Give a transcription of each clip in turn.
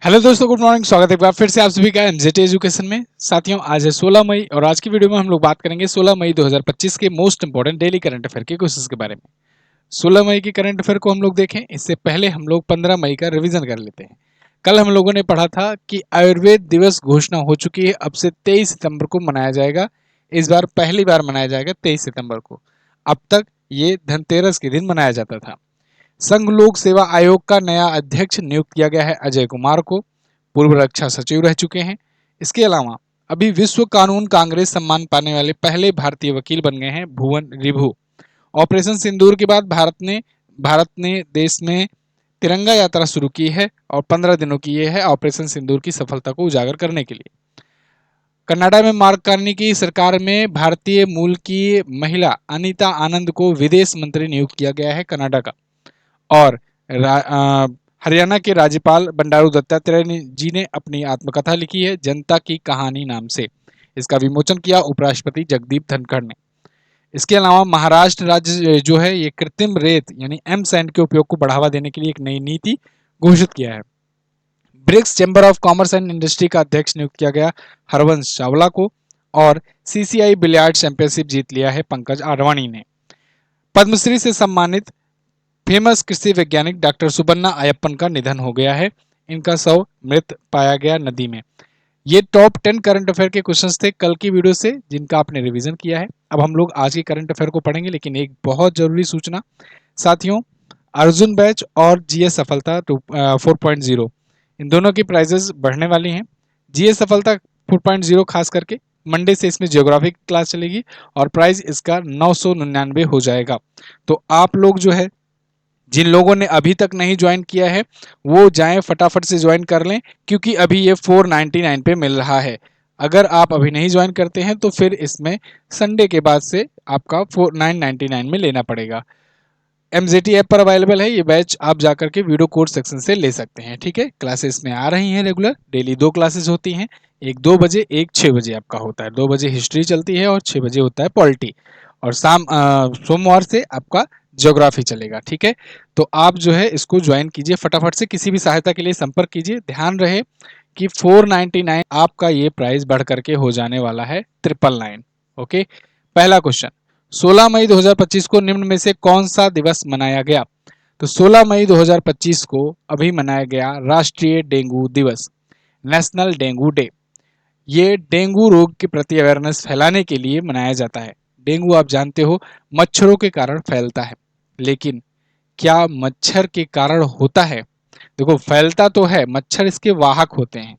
Hello दोस्तों, good morning. स्वागत है एक बार फिर से आप सभी का एमजेटी एजुकेशन में। साथियों, आज है 16 मई और आज की वीडियो में हम लोग बात करेंगे 16 मई 2025 के most important daily current affair के क्वेश्चंस के बारे में। 16 मई के करंट अफेयर को हम लोग देखें, इससे पहले हम लोग 15 मई का रिवीजन कर लेते हैं। कल हम लोगों ने पढ़ा था कि आयुर्वेद दिवस घोषणा हो चुकी है, अब से 23 सितंबर को मनाया जाएगा। इस बार पहली बार मनाया जाएगा 23 सितंबर को। अब तक ये धनतेरस के दिन मनाया जाता था। संघ लोक सेवा आयोग का नया अध्यक्ष नियुक्त किया गया है अजय कुमार को। पूर्व रक्षा सचिव रह चुके हैं। इसके अलावा अभी विश्व कानून कांग्रेस सम्मान पाने वाले पहले भारतीय वकील बन गए हैं भुवन रिभु। ऑपरेशन सिंदूर के बाद भारत ने देश में तिरंगा यात्रा शुरू की है और 15 दिनों की ये है ऑपरेशन सिंदूर की सफलता को उजागर करने के लिए। कनाडा में मार्क कार्नी की सरकार में भारतीय मूल की महिला अनीता आनंद को विदेश मंत्री नियुक्त किया गया है कनाडा का। और हरियाणा के राज्यपाल बंडारू दत्तात्रेय जी ने अपनी आत्मकथा लिखी है जनता की कहानी नाम से। इसका विमोचन किया उपराष्ट्रपति जगदीप धनखड़ ने। इसके अलावा महाराष्ट्र राज्य जो है ये कृत्रिम रेत यानी एम सैंड के उपयोग को बढ़ावा देने के लिए एक नई नीति घोषित किया है। BRICS chamber of commerce and industry का अध्यक्ष नियुक्त किया गया हरवंश चावला को। और सीसीआई बिलियर्ड चैंपियनशिप जीत लिया है पंकज आडवाणी ने। पद्मश्री से सम्मानित फेमस कृषि वैज्ञानिक डॉक्टर सुबन्ना अयप्पन का निधन हो गया है। इनका शव मृत पाया गया नदी में। ये टॉप 10 करंट अफेयर के क्वेश्चंस थे कल की वीडियो से, जिनका आपने रिवीजन किया है। अब हम लोग आज के करंट अफेयर को पढ़ेंगे, लेकिन एक बहुत जरूरी सूचना साथियों, अर्जुन बैच और जीएस सफलता 4.0 इन दोनों की प्राइजेस बढ़ने वाली हैं। जीएस सफलता 4.0 खास करके मंडे से इसमें ज्योग्राफी क्लास चलेगी और प्राइस इसका 999 हो जाएगा। तो आप लोग जो है, जिन लोगों ने अभी तक नहीं ज्वाइन किया है वो जाएं फटाफट से ज्वाइन कर लें, क्योंकि अभी ये 499 पे मिल रहा है। अगर आप अभी नहीं ज्वाइन करते हैं तो फिर इसमें संडे के बाद से आपका 4999 में लेना पड़ेगा। एमजेटी ऐप पर अवेलेबल है ये बैच, आप जाकर के वीडियो कोर्स सेक्शन से ले सकते हैं। ठीक है, क्लासेस में आ रही हैं रेगुलर, डेली 2 क्लासेस होती हैं। एक 2 बजे, एक 6 बजे आपका होता है। 2 बजे हिस्ट्री चलती है और 6 बजे होता है पॉलिटी। और सोमवार से आपका ज्योग्राफी चलेगा। ठीक है, तो आप जो है इसको ज्वाइन कीजिए फटाफट से। किसी भी सहायता के लिए संपर्क कीजिए। ध्यान रहे कि 499 आपका ये प्राइस बढ़ करके हो जाने वाला है 999। ओके, पहला क्वेश्चन, 16 मई 2025 को निम्न में से कौन सा दिवस मनाया गया? तो 16 मई 2025 को अभी मनाया गया राष्ट्रीय डेंगू दिवस, नेशनल डेंगू डे। ये डेंगू रोग के प्रति अवेयरनेस फैलाने के लिए मनाया जाता है। डेंगू आप जानते हो मच्छरों के कारण फैलता है, लेकिन क्या मच्छर के कारण होता है? देखो, फैलता तो है, मच्छर इसके वाहक होते हैं।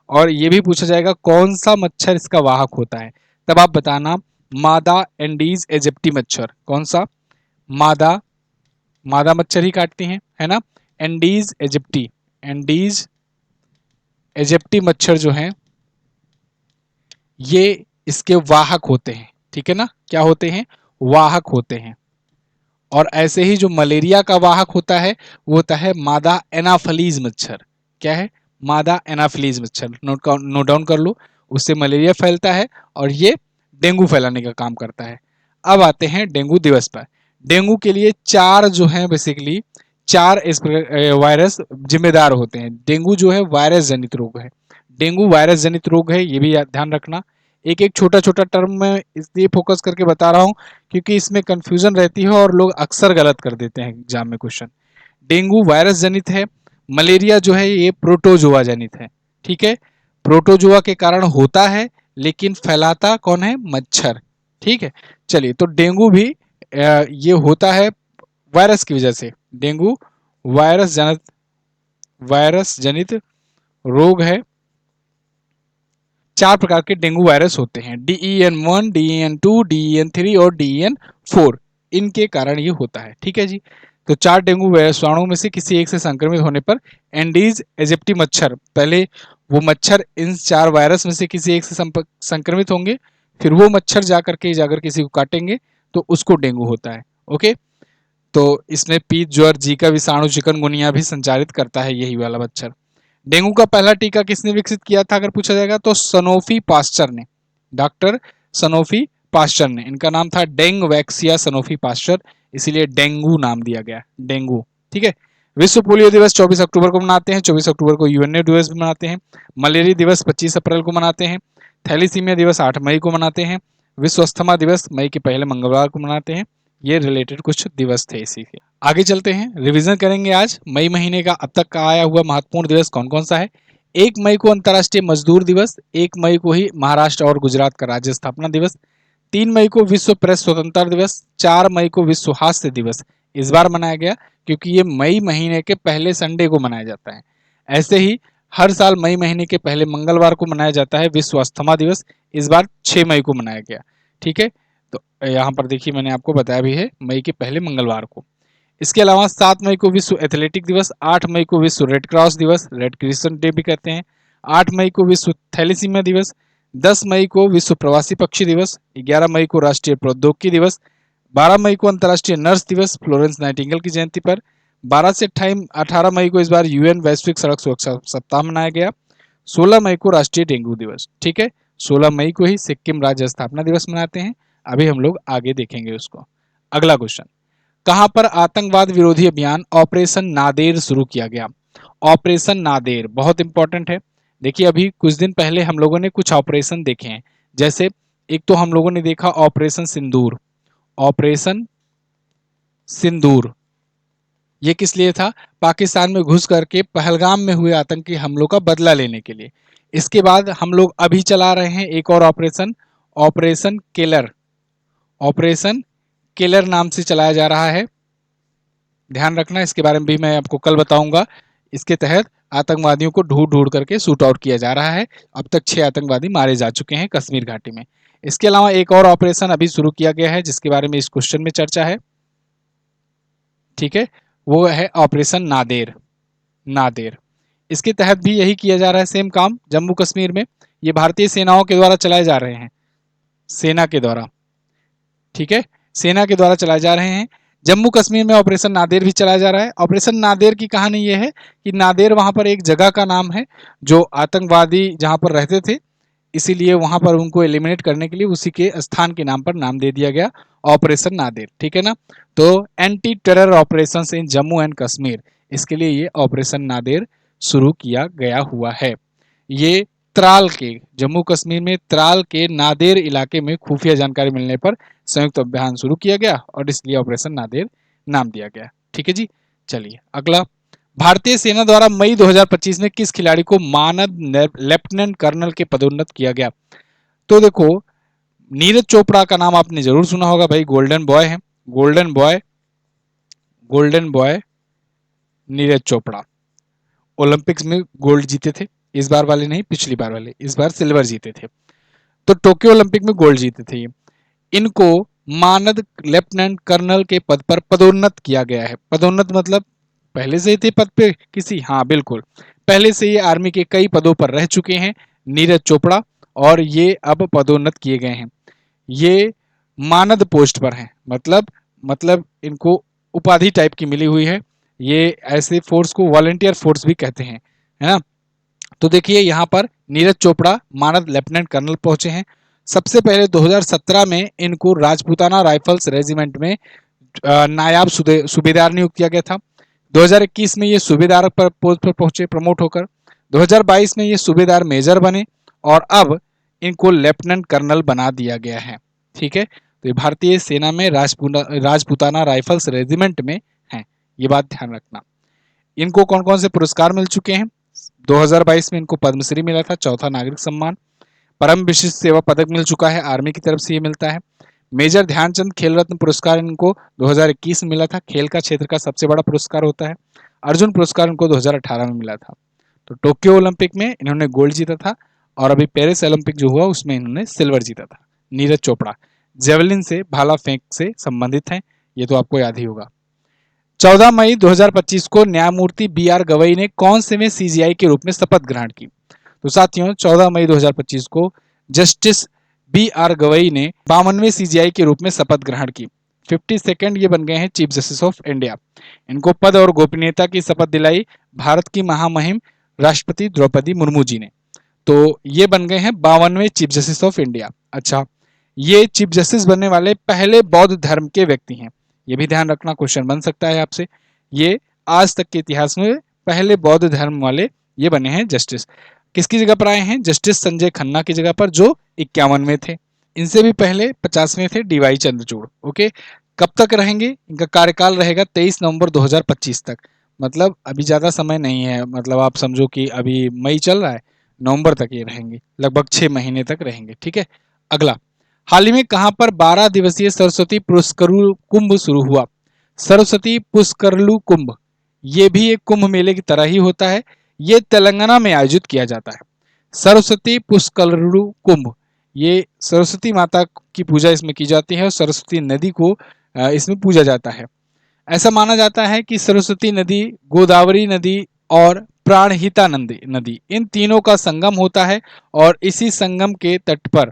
और ये भी पूछा जाएगा कौन सा मच्छर इसका वाहक होता है, तब आप बताना। मादा एंडीज एजिप्टी मच्छर। कौन सा? मादा मादा मच्छर ही काटती हैं, है ना। एंडीज एजिप्टी मच्छर जो हैं ये इसके वाहक होते हैं। ठीक है ना, क्या होते हैं? वाहक होते हैं। और ऐसे ही जो मलेरिया का वाहक होता है वो होता है मादा एनाफलीज मच्छर। क्या है? मादा एनाफलीज मच्छर। नोट डाउन कर लो। उससे मलेरिया फैलता है और ये डेंगू फैलाने का काम करता है। अब आते हैं डेंगू दिवस पर। डेंगू के लिए चार जो है बेसिकली चार वायरस जिम्मेदार होते हैं। डेंगू जो है वायरस जनित रोग है। डेंगू वायरस जनित रोग है, ये भी ध्यान रखना। एक एक छोटा छोटा टर्म में इसलिए फोकस करके बता रहा हूं क्योंकि इसमें कंफ्यूजन रहती है और लोग अक्सर गलत कर देते हैं एग्जाम में क्वेश्चन। डेंगू वायरस जनित है। मलेरिया जो है ये प्रोटोजोआ जनित है। ठीक है, प्रोटोजोआ के कारण होता है, लेकिन फैलाता कौन है? मच्छर। ठीक है, चलिए, तो डेंगू भी ये होता है वायरस की वजह से। डेंगू वायरस जनित रोग है। चार प्रकार के डेंगू वायरस होते हैं, DEN1, DEN2, DEN3 और DEN4। इनके कारण ये होता है। ठीक है जी, तो चार डेंगू वायरसाणुओं में से किसी एक से संक्रमित होने पर एंडीज एजिप्टी मच्छर, पहले वो मच्छर इन चार वायरस में से किसी एक से संक्रमित होंगे, फिर वो मच्छर जाकर किसी को काटेंगे तो उसको डेंगू होता है। ओके, तो इसमें पीत ज्वर जीका विषाणु चिकनगुनिया भी संचारित करता है यही वाला मच्छर। डेंगू का पहला टीका किसने विकसित किया था अगर पूछा जाएगा तो सनोफी पास्चर ने। डॉक्टर सनोफी पास्चर ने। इनका नाम था डेंग वैक्सिया सनोफी पास्चर, इसीलिए डेंगू नाम दिया गया, डेंगू। ठीक है, विश्व पोलियो दिवस 24 अक्टूबर को मनाते हैं। 24 अक्टूबर को यूएनओ दिवस भी मनाते हैं। मलेरिया दिवस 25 अप्रैल को मनाते हैं। थैलीसीमिया दिवस 8 मई को मनाते हैं। विश्व अस्थमा दिवस मई के पहले मंगलवार को मनाते हैं। ये रिलेटेड कुछ दिवस थे इसी के। आगे चलते हैं, रिवीजन करेंगे आज मई महीने का अब तक का आया हुआ महत्वपूर्ण दिवस कौन कौन सा है। 1 मई को अंतर्राष्ट्रीय मजदूर दिवस, 1 मई को ही महाराष्ट्र और गुजरात का राज्य स्थापना दिवस, 3 मई को विश्व प्रेस स्वतंत्रता दिवस, 4 मई को विश्व हास्य दिवस इस बार मनाया गया क्योंकि ये मई महीने के पहले संडे को मनाया जाता है। ऐसे ही हर साल मई महीने के पहले मंगलवार को मनाया जाता है विश्व अस्थमा दिवस, इस बार 6 मई को मनाया गया। ठीक है, तो यहाँ पर देखिए मैंने आपको बताया भी है मई के पहले मंगलवार को। इसके अलावा 7 मई को विश्व एथलेटिक दिवस, 8 मई को विश्व रेड क्रॉस दिवस, रेड क्रिसेंट डे भी कहते हैं, 8 मई को विश्व थैलेसीमिया दिवस, 10 मई को विश्व प्रवासी पक्षी दिवस, 11 मई को राष्ट्रीय प्रौद्योगिकी दिवस, 12 मई को अंतर्राष्ट्रीय नर्स दिवस फ्लोरेंस नाइटिंगेल की जयंती पर, 12 से 18 मई को इस बार यूएन वैश्विक सड़क सुरक्षा सप्ताह मनाया गया, 16 मई को राष्ट्रीय डेंगू दिवस। ठीक है, 16 मई को ही सिक्किम राज्य स्थापना दिवस मनाते हैं। अभी हम लोग आगे देखेंगे उसको। अगला क्वेश्चन, कहां पर आतंकवाद विरोधी अभियान ऑपरेशन नादेर शुरू किया गया। ऑपरेशन नादेर बहुत इंपॉर्टेंट है। देखिए अभी कुछ दिन पहले हम लोगों ने कुछ ऑपरेशन देखे हैं, जैसे एक तो हम लोगों ने देखा ऑपरेशन सिंदूर। ऑपरेशन सिंदूर ये किस लिए था, पाकिस्तान में घुस करके पहलगाम में हुए आतंकी हमलों का बदला लेने के लिए। इसके बाद हम लोग अभी चला रहे हैं एक और operation, operation killer. Operation killer नाम से चलाया जा रहा है, ध्यान रखना, इसके बारे में भी मैं आपको कल बताऊंगा। इसके तहत आतंकवादियों को ढूंढ ढूंढ करके शूट आउट किया जा रहा है। अब तक 6 आतंकवादी मारे जा चुके हैं कश्मीर घाटी में। इसके अलावा एक और ऑपरेशन अभी शुरू किया गया है जिसके बारे में इस क्वेश्चन में चर्चा है। ठीक है, वो है ऑपरेशन नादेर। नादेर इसके तहत भी यही किया जा रहा है, सेम काम जम्मू कश्मीर में। ये भारतीय सेनाओं के द्वारा चलाए जा रहे हैं, सेना के द्वारा। ठीक है, सेना के द्वारा चलाए जा रहे हैं। जम्मू कश्मीर में ऑपरेशन नादेर भी चलाया जा रहा है। ऑपरेशन नादेर की कहानी यह है कि नादेर वहां पर एक जगह का नाम है जो आतंकवादी जहां पर रहते थे, इसीलिए वहां पर उनको एलिमिनेट करने के लिए उसी के स्थान के नाम पर नाम दे दिया गया ऑपरेशन नादेर। ठीक है ना, तो anti terror operation in Jammu and Kashmir, इसके लिए ये ऑपरेशन नादेर शुरू किया गया हुआ है। ये त्राल के, जम्मू कश्मीर में त्राल के नादेर इलाके में खुफिया जानकारी मिलने पर संयुक्त अभियान शुरू किया गया और इसलिए ऑपरेशन नादेर नाम दिया गया। ठीक है जी, चलिए अगला, भारतीय सेना द्वारा मई 2025 में किस खिलाड़ी को मानद लेफ्टिनेंट कर्नल के पदोन्नत किया गया। तो देखो नीरज चोपड़ा का नाम आपने जरूर सुना होगा भाई, गोल्डन बॉय है, golden boy, golden boy Neeraj Chopra. Olympics में गोल्ड जीते थे, इस बार वाले नहीं, पिछली बार वाले, इस बार सिल्वर जीते थे। तो टोक्यो ओलंपिक में गोल्ड जीते थे ये। इनको मानद लेफ्टिनेंट कर्नल के पद पर पदोन्नत किया गया है। पदोन्नत मतलब पहले से ही थे पद पे किसी, हाँ बिल्कुल, पहले से ये आर्मी के कई पदों पर रह चुके हैं नीरज चोपड़ा, और ये अब पदोन्नत किए गए हैं। ये मानद पोस्ट पर हैं, मतलब इनको उपाधि टाइप की मिली हुई है। ये ऐसे फोर्स को वॉलंटियर फोर्स भी कहते हैं, है ना। तो देखिए यहाँ पर नीरज चोपड़ा मानद लेफ्टिनेंट कर्नल पहुंचे हैं। सबसे पहले 2017 में इनको राजपूताना राइफल्स रेजिमेंट में नायाब सूबेदार नियुक्त किया गया था। 2021 में ये सूबेदार पर पोस्ट पर पहुंचे प्रमोट होकर। 2022 में ये सूबेदार मेजर बने और अब इनको लेफ्टिनेंट कर्नल बना दिया गया है। ठीक है, तो ये भारतीय सेना में राजपूताना राइफल्स रेजिमेंट में हैं, ये बात ध्यान रखना। इनको कौन कौन से पुरस्कार मिल चुके हैं। 2022 में इनको पद्मश्री मिला था, चौथा नागरिक सम्मान। परम विशिष्ट सेवा पदक मिल चुका है, आर्मी की तरफ से ये मिलता है। मेजर ध्यानचंद खेल रत्न पुरस्कार इनको 2021 में मिला था, खेल का क्षेत्र का सबसे बड़ा पुरस्कार होता है। अर्जुन पुरस्कार इनको 2018 में मिला था। तो टोक्यो ओलंपिक में इन्होंने गोल्ड जीता था और अभी पेरिस ओलंपिक जो हुआ उसमें इन्होंने सिल्वर जीता था। नीरज चोपड़ा जेवलिन से, भाला फेंक से संबंधित हैं, ये तो आपको याद ही होगा। 14 मई 2025 को न्यायमूर्ति बी.आर. गवई ने कौन से में सीजीआई के रूप में शपथ ग्रहण की। तो साथियों 14 मई 2025 को जस्टिस बी.आर. गवई ने 52वें सीजीआई के रूप में शपथ ग्रहण की। 52nd ये बन गए हैं चीफ जस्टिस ऑफ इंडिया। इनको पद और गोपनीयता की शपथ दिलाई भारत की महामहिम राष्ट्रपति द्रौपदी मुर्मू जी ने। तो ये बन गए हैं 52वें चीफ जस्टिस ऑफ इंडिया। अच्छा, ये चीफ जस्टिस बनने वाले पहले बौद्ध धर्म के व्यक्ति हैं, ये भी ध्यान रखना, क्वेश्चन बन सकता है आपसे। ये आज तक के इतिहास में पहले बौद्ध धर्म वाले ये बने हैं जस्टिस। किसकी जगह पर आए हैं? जस्टिस संजय खन्ना की जगह पर, जो 51 में थे। इनसे भी पहले 50 में थे डीवाई चंद्रचूड़। ओके, कब तक रहेंगे? इनका कार्यकाल रहेगा 23 नवंबर 2025 तक। मतलब अभी ज़्यादा समय नहीं है, मतलब आप समझो कि अभी मई चल रहा है, नवंबर तक ये रहेंगे, लगभग 6 महीने तक रहेंगे। ठीक है, अगला, हाल ही में कहां पर 12 दिवसीय सरस्वती पुष्करलू कुंभ शुरू हुआ? सरस्वती पुष्करलू कुंभ, ये भी एक कुंभ मेले की तरह ही होता है। ये तेलंगाना में आयोजित किया जाता है। सरस्वती पुष्करलू कुंभ, ये सरस्वती माता की पूजा इसमें की जाती है और सरस्वती नदी को इसमें पूजा जाता है। ऐसा माना जाता है कि सरस्वती नदी, गोदावरी नदी और प्राणहिता नदी इन तीनों का संगम होता है और इसी संगम के तट पर,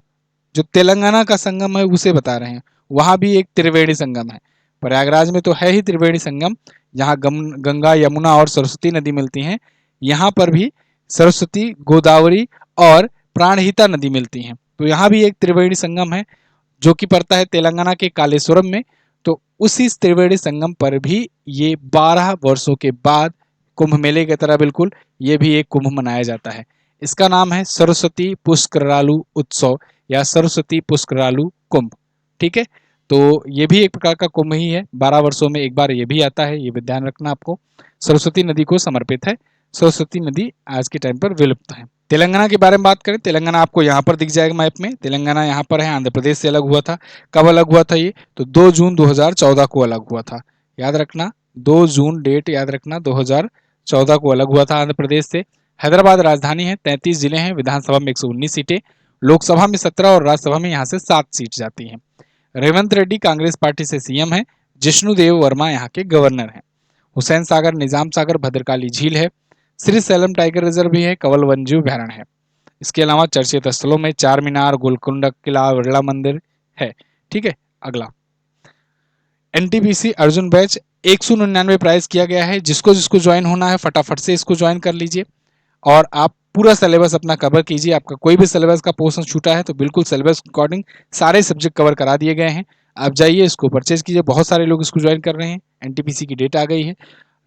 जो तेलंगाना का संगम है उसे बता रहे हैं, वहां भी एक त्रिवेणी संगम है। प्रयागराज में तो है ही त्रिवेणी संगम, जहाँ गंगा, यमुना और सरस्वती नदी मिलती हैं। यहाँ पर भी सरस्वती, गोदावरी और प्राणहिता नदी मिलती हैं। तो यहाँ भी एक त्रिवेणी संगम है जो कि पड़ता है तेलंगाना के कालेश्वरम में। तो उसी त्रिवेणी संगम पर भी ये 12 वर्षों के बाद कुंभ मेले की तरह बिल्कुल ये भी एक कुंभ मनाया जाता है। इसका नाम है सरस्वती पुष्करालू उत्सव या सरस्वती पुष्करालू कुंभ। ठीक है, तो ये भी एक प्रकार का कुंभ ही है, 12 वर्षों में एक बार ये भी आता है, ये भी ध्यान रखना आपको। सरस्वती नदी को समर्पित है। सरस्वती नदी आज के टाइम पर विलुप्त है। तेलंगाना के बारे में बात करें, तेलंगाना आपको यहाँ पर दिख जाएगा मैप में। तेलंगाना यहाँ पर है, आंध्र प्रदेश से अलग हुआ था। कब अलग हुआ था ये? तो 2 जून 2014 को अलग हुआ था। याद रखना, 2 जून डेट याद रखना, 2014 को अलग हुआ था आंध्र प्रदेश से। हैदराबाद राजधानी है, 33 जिले हैं, विधानसभा में 119 सीटें, लोकसभा में 17 और राज्यसभा में यहाँ से 7 सीट जाती हैं। रेवंत रेड्डी कांग्रेस पार्टी से सीएम है। जिष्णु देव वर्मा यहाँ के गवर्नर हैं। हुसैन सागर, निजाम सागर, भद्रकाली झील है। श्री सैलम टाइगर रिजर्व भी है, कंवल वन्यजीव अभयारण्य है। इसके अलावा चर्चित स्थलों में चार मीनार, गोलकुंडा किला, बिरला मंदिर है। ठीक है, अगला, एनटीपीसी अर्जुन बैच 199 प्राइस किया गया है। जिसको जिसको ज्वाइन होना है फटाफट से इसको ज्वाइन कर लीजिए और आप पूरा सिलेबस अपना कवर कीजिए। आपका कोई भी सिलेबस का पोर्शन छूटा है तो बिल्कुल सिलेबस अकॉर्डिंग सारे सब्जेक्ट कवर करा दिए गए हैं। आप जाइए, इसको परचेज कीजिए। बहुत सारे लोग इसको ज्वाइन कर रहे हैं। एनटीपीसी की डेट आ गई है,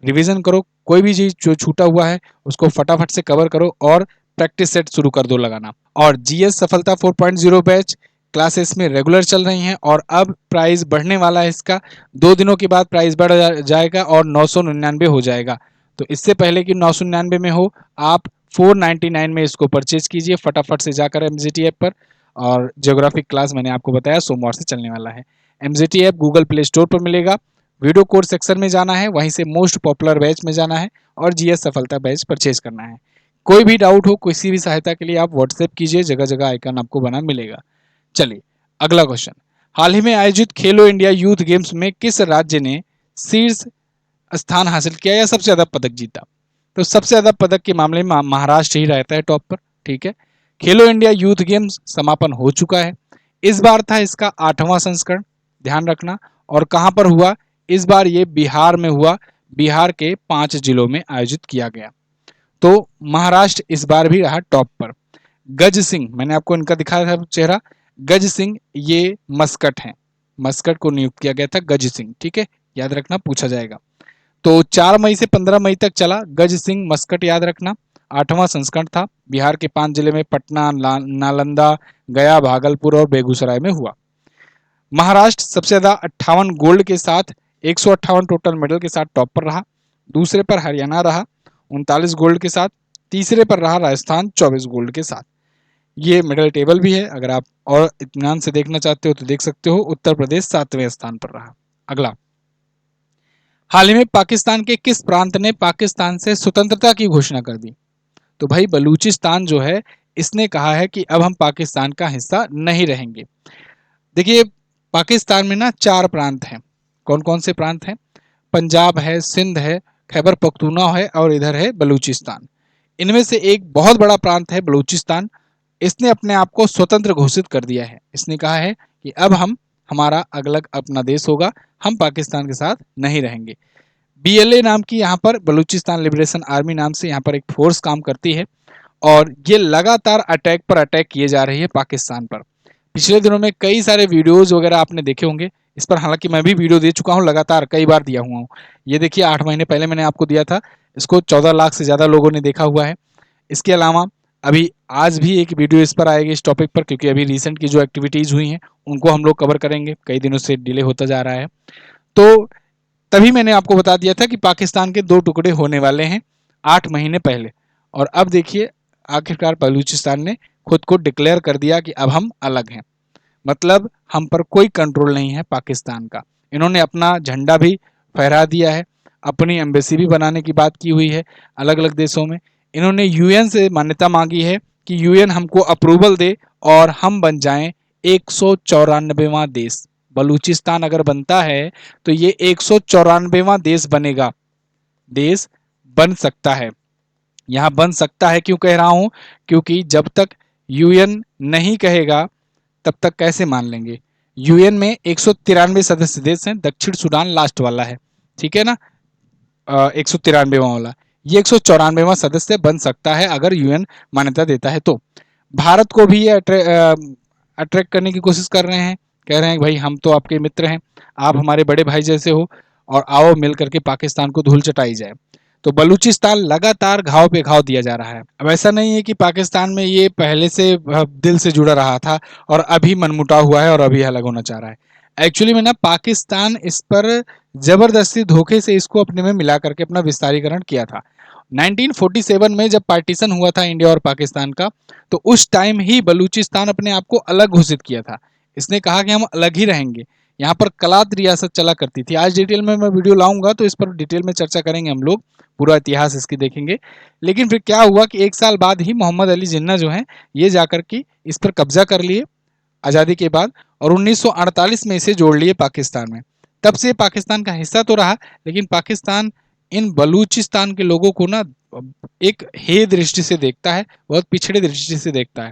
रिवीजन करो। कोई भी चीज जो छूटा हुआ है उसको फटाफट से कवर करो और प्रैक्टिस सेट शुरू कर दो लगाना। और जीएस सफलता 4.0 बैच क्लासेस में रेगुलर चल रही हैं और अब प्राइस बढ़ने वाला है इसका। 2 दिनों के बाद प्राइस बढ़ जाएगा और 999 हो जाएगा। तो इससे पहले कि 999 में हो, आप 499 में इसको परचेज कीजिए फटाफट से जाकर एमजीटी ऐप पर। और ज्योग्राफिक क्लास मैंने आपको बताया सोमवार से चलने वाला है। MGT app Google play store पर मिलेगा। वीडियो कोर्स सेक्शन में जाना है, वहीं से मोस्ट पॉपुलर बैच में जाना है और जीएस सफलता बैच परचेज करना है। कोई भी डाउट हो, किसी भी सहायता के लिए आप व्हाट्सएप कीजिए, जगह जगह आइकन आपको बना मिलेगा। चलिए अगला क्वेश्चन, हाल ही में आयोजित खेलो इंडिया यूथ गेम्स में किस राज्य ने शीर्ष स्थान हासिल किया या सबसे ज्यादा पदक जीता? तो सबसे ज्यादा पदक के मामले में महाराष्ट्र ही रहता है टॉप पर। ठीक है, खेलो इंडिया यूथ गेम्स समापन हो चुका है। इस बार था इसका 8वां संस्करण, ध्यान रखना। और कहां पर हुआ? इस बार ये बिहार में हुआ। बिहार के 5 जिलों में आयोजित किया गया। तो महाराष्ट्र इस बार भी रहा टॉप पर। गज सिंह, मैंने आपको इनका दिखाया था चेहरा, गज सिंह ये मस्कट हैं, मस्कट को नियुक्त किया गया था गज सिंह। ठीक है, याद रखना, पूछा जाएगा। तो 4 मई से 15 मई तक चला गज सिंह मस्कट, याद रखना। 8वां संस्करण था। बिहार के 5 जिले में पटना, नालंदा, गया, भागलपुर और बेगूसराय में हुआ। महाराष्ट्र सबसे ज्यादा 58 गोल्ड के साथ 158 टोटल मेडल के साथ टॉप पर रहा। दूसरे पर हरियाणा रहा 39 गोल्ड के साथ। तीसरे पर रहा राजस्थान 24 गोल्ड के साथ। ये मेडल टेबल भी है, अगर आप और इत्मीनान से देखना चाहते हो तो देख सकते हो। उत्तर प्रदेश 7वें स्थान पर रहा। अगला, हाल ही में पाकिस्तान के किस प्रांत ने पाकिस्तान से स्वतंत्रता की घोषणा कर दी? तो भाई बलूचिस्तान जो है, इसने कहा है कि अब हम पाकिस्तान का हिस्सा नहीं रहेंगे। देखिए, पाकिस्तान में ना 4 प्रांत हैं। कौन कौन से प्रांत हैं? पंजाब है, सिंध है, खैबर पख्तूनख्वा है और इधर है बलूचिस्तान। इनमें से एक बहुत बड़ा प्रांत है बलूचिस्तान। इसने अपने आप को स्वतंत्र घोषित कर दिया है। इसने कहा है कि अब हम, हमारा अलग अपना देश होगा, हम पाकिस्तान के साथ नहीं रहेंगे। बीएलए नाम की यहाँ पर, बलूचिस्तान लिबरेशन आर्मी नाम से यहाँ पर एक फोर्स काम करती है और ये लगातार अटैक पर अटैक किए जा रही है पाकिस्तान पर। पिछले दिनों में कई सारे वीडियोज वगैरह आपने देखे होंगे, इस पर हालांकि मैं भी वीडियो दे चुका हूं, लगातार कई बार दिया हुआ हूं। ये देखिए 8 महीने पहले मैंने आपको दिया था, इसको 14 लाख से ज़्यादा लोगों ने देखा हुआ है। इसके अलावा अभी आज भी एक वीडियो इस पर आएगी, इस टॉपिक पर, क्योंकि अभी रिसेंट की जो एक्टिविटीज़ हुई हैं उनको हम लोग कवर करेंगे, कई दिनों से डिले होता जा रहा है। तो तभी मैंने आपको बता दिया था कि पाकिस्तान के 2 टुकड़े होने वाले हैं 8 महीने पहले, और अब देखिए आखिरकार बलूचिस्तान ने खुद को डिक्लेयर कर दिया कि अब हम अलग हैं। मतलब हम पर कोई कंट्रोल नहीं है पाकिस्तान का। इन्होंने अपना झंडा भी फहरा दिया है, अपनी एम्बेसी भी बनाने की बात की हुई है अलग अलग देशों में। इन्होंने यूएन से मान्यता मांगी है कि यूएन हमको अप्रूवल दे और हम बन जाएं 194वां देश। बलूचिस्तान अगर बनता है तो ये 194वां देश बनेगा, देश बन सकता है। यहाँ बन सकता है क्यों कह रहा हूं, क्योंकि जब तक यूएन नहीं कहेगा तब तक कैसे मान लेंगे। यूएन में 193 सदस्य देश हैं, दक्षिण सूडान लास्ट वाला है, ठीक है ना, 193वां वाला। ये 194वां सदस्य बन सकता है अगर यूएन मान्यता देता है तो। भारत को भी ये अट्रैक्ट करने की कोशिश कर रहे हैं, कह रहे हैं भाई हम तो आपके मित्र हैं, आप हमारे बड़े भाई जैसे हो, और आओ मिल करके पाकिस्तान को धूल चटाई जाए। तो बलूचिस्तान लगातार घाव पे घाव दिया जा रहा है। अब ऐसा नहीं है कि पाकिस्तान में ये पहले से दिल से जुड़ा रहा था और अभी मनमुटाव हुआ है और अभी अलग होना चाह रहा है। एक्चुअली में ना पाकिस्तान इस पर जबरदस्ती धोखे से इसको अपने में मिला करके अपना विस्तारीकरण किया था। 1947 में जब पार्टीशन हुआ था इंडिया और पाकिस्तान का, तो उस टाइम ही बलूचिस्तान अपने आप को अलग घोषित किया था। इसने कहा कि हम अलग ही रहेंगे। यहाँ पर कलात रियासत चला करती थी। आज डिटेल में मैं वीडियो लाऊंगा तो इस पर डिटेल में चर्चा करेंगे हम लोग, पूरा इतिहास इसकी देखेंगे। लेकिन फिर क्या हुआ कि 1 साल बाद ही मोहम्मद अली जिन्ना जो है ये जाकर के इस पर कब्जा कर लिए आज़ादी के बाद, और 1948 में इसे जोड़ लिए पाकिस्तान में। तब से पाकिस्तान का हिस्सा तो रहा, लेकिन पाकिस्तान इन बलूचिस्तान के लोगों को ना एक हे दृष्टि से देखता है, बहुत पिछड़े दृष्टि से देखता है।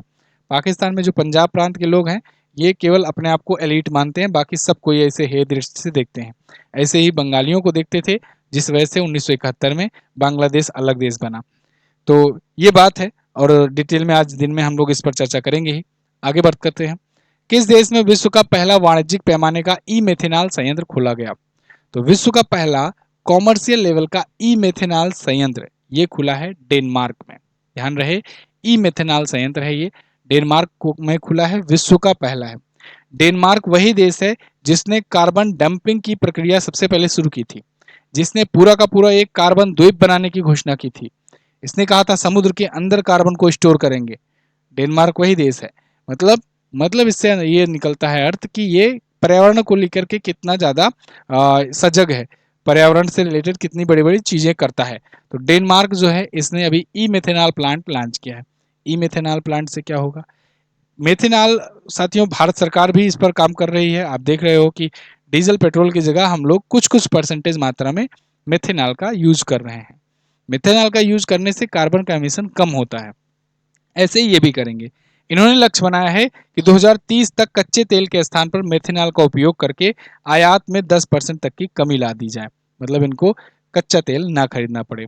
पाकिस्तान में जो पंजाब प्रांत के लोग हैं ये केवल अपने आप को एलीट मानते हैं, बाकी सब कोई ऐसे हे दृष्टि से देखते हैं। ऐसे ही बंगालियों को देखते थे, जिस वजह से 1971 में बांग्लादेश अलग देश बना। तो ये बात है, और डिटेल में आज दिन में हम लोग इस पर चर्चा करेंगे ही। आगे बढ़ करते हैं। किस देश में विश्व का पहला वाणिज्यिक पैमाने का ई मेथेनॉल संयंत्र खोला गया? तो विश्व का पहला कॉमर्शियल लेवल का ई मेथेनॉल संयंत्र ये खुला है डेनमार्क में। ध्यान रहे, ई मेथेनॉल संयंत्र है ये, डेनमार्क में खुला है, विश्व का पहला है। डेनमार्क वही देश है जिसने कार्बन डंपिंग की प्रक्रिया सबसे पहले शुरू की थी, जिसने पूरा का पूरा एक कार्बन द्वीप बनाने की घोषणा की थी। इसने कहा था समुद्र के अंदर कार्बन को स्टोर करेंगे। डेनमार्क वही देश है। मतलब इससे ये निकलता है अर्थ कि ये पर्यावरण को लेकर के कितना ज़्यादा सजग है, पर्यावरण से रिलेटेड कितनी बड़ी बड़ी चीज़ें करता है। तो डेनमार्क जो है इसने अभी ई मेथेनॉल प्लांट लॉन्च किया है। ई मेथेनॉल प्लांट से क्या होगा? मेथेनॉल साथियों, भारत सरकार भी इस पर काम कर रही है। आप देख रहे हो कि डीजल पेट्रोल की जगह हम लोग कुछ कुछ परसेंटेज मात्रा में मेथेनॉल का यूज कर रहे हैं। मेथेनॉल का यूज करने से कार्बन का एमिशन कम होता है। ऐसे ही ये भी करेंगे। इन्होंने लक्ष्य बनाया है कि 2030 तक कच्चे तेल के स्थान पर मेथेनॉल का उपयोग करके आयात में 10% तक की कमी ला दी जाए। मतलब इनको कच्चा तेल ना खरीदना पड़े।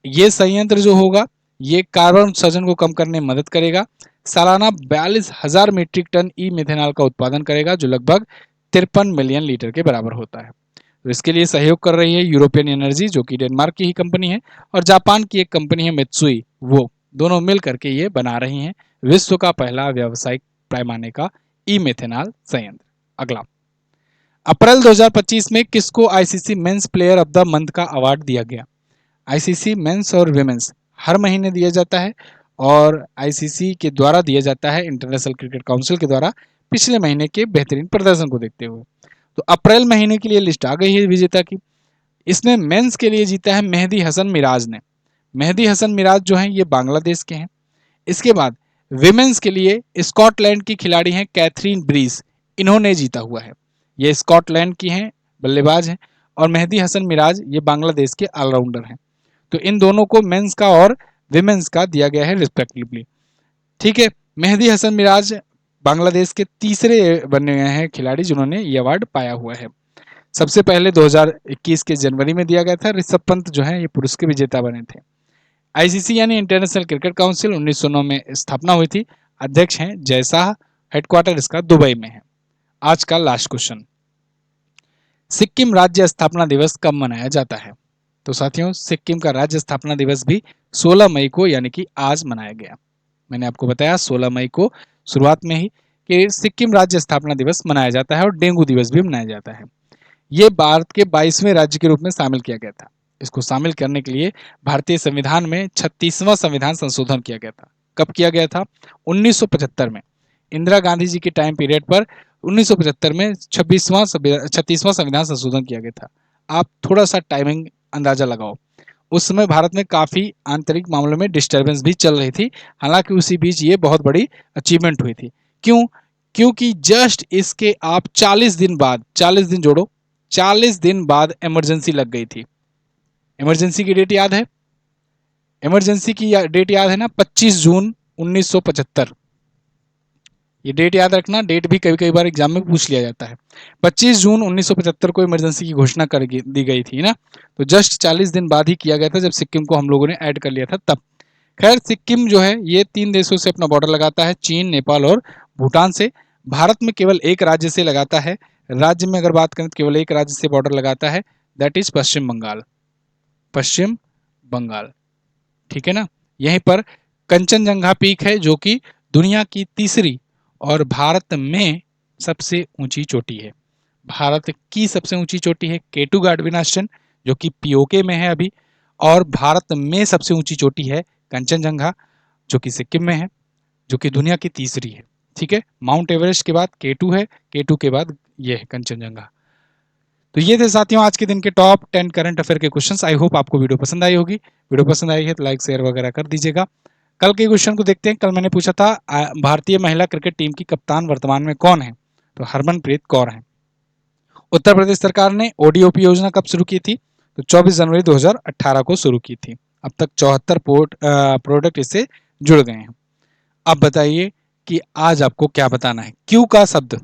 ये संयंत्र जो होगा ये कार्बन उत्सर्जन को कम करने में मदद करेगा। सालाना 42,000 मीट्रिक टन ई मेथेनॉल का उत्पादन करेगा, जो लगभग 53 मिलियन लीटर के बराबर होता है। तो इसके लिए सहयोग कर रही है यूरोपियन एनर्जी, जो कि डेनमार्क की ही कंपनी है, और जापान की एक कंपनी है मित्सुई, वो दोनों मिल करके ये बना रही हैं विश्व का पहला व्यावसायिक पैमाने का ई मेथेनॉल संयंत्र। अगला, अप्रैल 2025 में किसको ICC men's player of the month का अवार्ड दिया गया? आईसीसी मेंस और विमेंस हर महीने दिया जाता है, और आईसीसी के द्वारा दिया जाता है, इंटरनेशनल क्रिकेट काउंसिल के द्वारा, पिछले महीने के बेहतरीन प्रदर्शन को देखते हुए। तो अप्रैल महीने के लिए लिस्ट आ गई है विजेता की। इसमें मेंस के लिए जीता है मेहदी हसन मिराज ने। मेहदी हसन मिराज जो हैं ये बांग्लादेश के हैं। इसके बाद विमेंस के लिए स्कॉटलैंड की खिलाड़ी हैं कैथरीन ब्रीस, इन्होंने जीता हुआ है। ये स्कॉटलैंड की हैं, बल्लेबाज हैं, और मेहदी हसन मिराज ये बांग्लादेश के ऑलराउंडर हैं। तो इन दोनों को मेंस का और विमेंस का दिया गया है रिस्पेक्टिवली। ठीक है, मेहदी हसन मिराज बांग्लादेश के तीसरे बने हुए हैं खिलाड़ी जिन्होंने ये अवार्ड पाया हुआ है। सबसे पहले 2021 के जनवरी में दिया गया था। ऋषभ पंत जो है ये पुरुष के विजेता बने थे। आईसीसी यानी इंटरनेशनल क्रिकेट काउंसिल 1909 में स्थापना हुई थी। अध्यक्ष हैं जय शाह, हेडक्वार्टर इसका दुबई में है। आज का लास्ट क्वेश्चन, सिक्किम राज्य स्थापना दिवस कब मनाया जाता है? तो साथियों, सिक्किम का राज्य स्थापना दिवस भी 16 मई को यानी कि आज मनाया गया। मैंने आपको बताया 16 मई को शुरुआत में ही कि सिक्किम राज्य स्थापना दिवस मनाया जाता है और डेंगू दिवस भी मनाया जाता है। ये भारत के 22वें राज्य के रूप में शामिल किया गया था। इसको शामिल करने के लिए भारतीय संविधान में 36वां संविधान संशोधन किया गया था। कब किया गया था? 1975 में। इंदिरा गांधी जी के टाइम पीरियड पर 1975 में 36वां संविधान संशोधन किया गया था। आप थोड़ा सा टाइमिंग अंदाजा लगाओ। उस समय भारत में काफी आंतरिक मामलों में डिस्टर्बेंस भी चल रही थी। हालांकि उसी बीच ये बहुत बड़ी अचीवमेंट हुई थी। क्यों? क्योंकि जस्ट इसके आप 40 दिन बाद, 40 दिन जोड़ो, 40 दिन बाद इमरजेंसी लग गई थी। इमरजेंसी की डेट याद है? इमरजेंसी की डेट याद है ना? 25 जून 1975। ये डेट याद रखना, डेट भी कभी कई बार एग्जाम में पूछ लिया जाता है। 25 जून 1975 को इमरजेंसी की घोषणा कर दी गई थी ना, तो जस्ट 40 दिन बाद ही किया गया था, जब सिक्किम को हम लोगों ने ऐड कर लिया था तब। खैर, सिक्किम जो है ये 3 देशों से अपना बॉर्डर लगाता है, चीन, नेपाल और भूटान से। भारत में केवल एक राज्य से लगाता है। राज्य में अगर बात करें तो केवल एक राज्य से बॉर्डर लगाता है, दैट इज पश्चिम बंगाल। पश्चिम बंगाल, ठीक है ना। यहीं पर कंचनजंगा पीक है, जो कि दुनिया की तीसरी और भारत में सबसे ऊंची चोटी है। भारत की सबसे ऊंची चोटी है केटू गाडविन आश्रम, जो कि पीओके में है अभी। और भारत में सबसे ऊंची चोटी है कंचनजंगा, जो कि सिक्किम में है, जो कि दुनिया की तीसरी है। ठीक है, माउंट एवरेस्ट के बाद केटू है, केटू के बाद ये है कंचनजंगा। तो ये थे साथियों आज के दिन के टॉप 10 करंट अफेयर के क्वेश्चंस। आई होप आपको वीडियो पसंद आई होगी। वीडियो पसंद आई है तो लाइक शेयर वगैरह कर दीजिएगा। कल के क्वेश्चन को देखते हैं। कल मैंने पूछा था भारतीय महिला क्रिकेट टीम की कप्तान वर्तमान में कौन है? तो हरमनप्रीत कौर है। उत्तर प्रदेश सरकार ने ओडीओपी योजना कब शुरू की थी? तो 24 जनवरी 2018 को शुरू की थी। अब तक 74 प्रोडक्ट इससे जुड़ गए हैं। अब बताइए कि आज आपको क्या बताना है। क्यू का शब्द,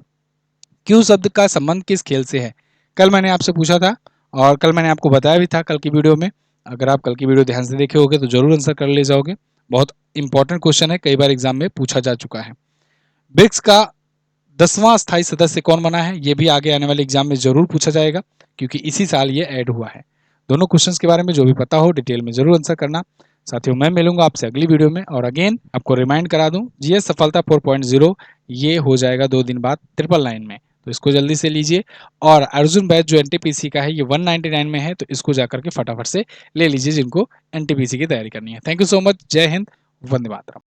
क्यू शब्द का संबंध किस खेल से है? कल मैंने आपसे पूछा था और कल मैंने आपको बताया भी था कल की वीडियो में। अगर आप कल की वीडियो ध्यान से देखे होगे तो जरूर आंसर कर ले जाओगे। बहुत इंपॉर्टेंट क्वेश्चन है, कई बार एग्जाम में पूछा जा चुका है। ब्रिक्स का 10वां स्थायी सदस्य कौन बना है? ये भी आगे आने वाले एग्जाम में जरूर पूछा जाएगा, क्योंकि इसी साल ये ऐड हुआ है। दोनों क्वेश्चंस के बारे में जो भी पता हो डिटेल में जरूर आंसर करना। साथियों, मैं मिलूंगा आपसे अगली वीडियो में। और अगेन आपको रिमाइंड करा दूं, जीएस सफलता 4.0 ये हो जाएगा 2 दिन बाद 999 में, तो इसको जल्दी से लीजिए। और अर्जुन बैच जो एनटीपीसी का है ये 199 में है, तो इसको जाकर के फटाफट से ले लीजिए जिनको एनटीपीसी की तैयारी करनी है। Thank you so much. जय हिंद, वंदे मातरम।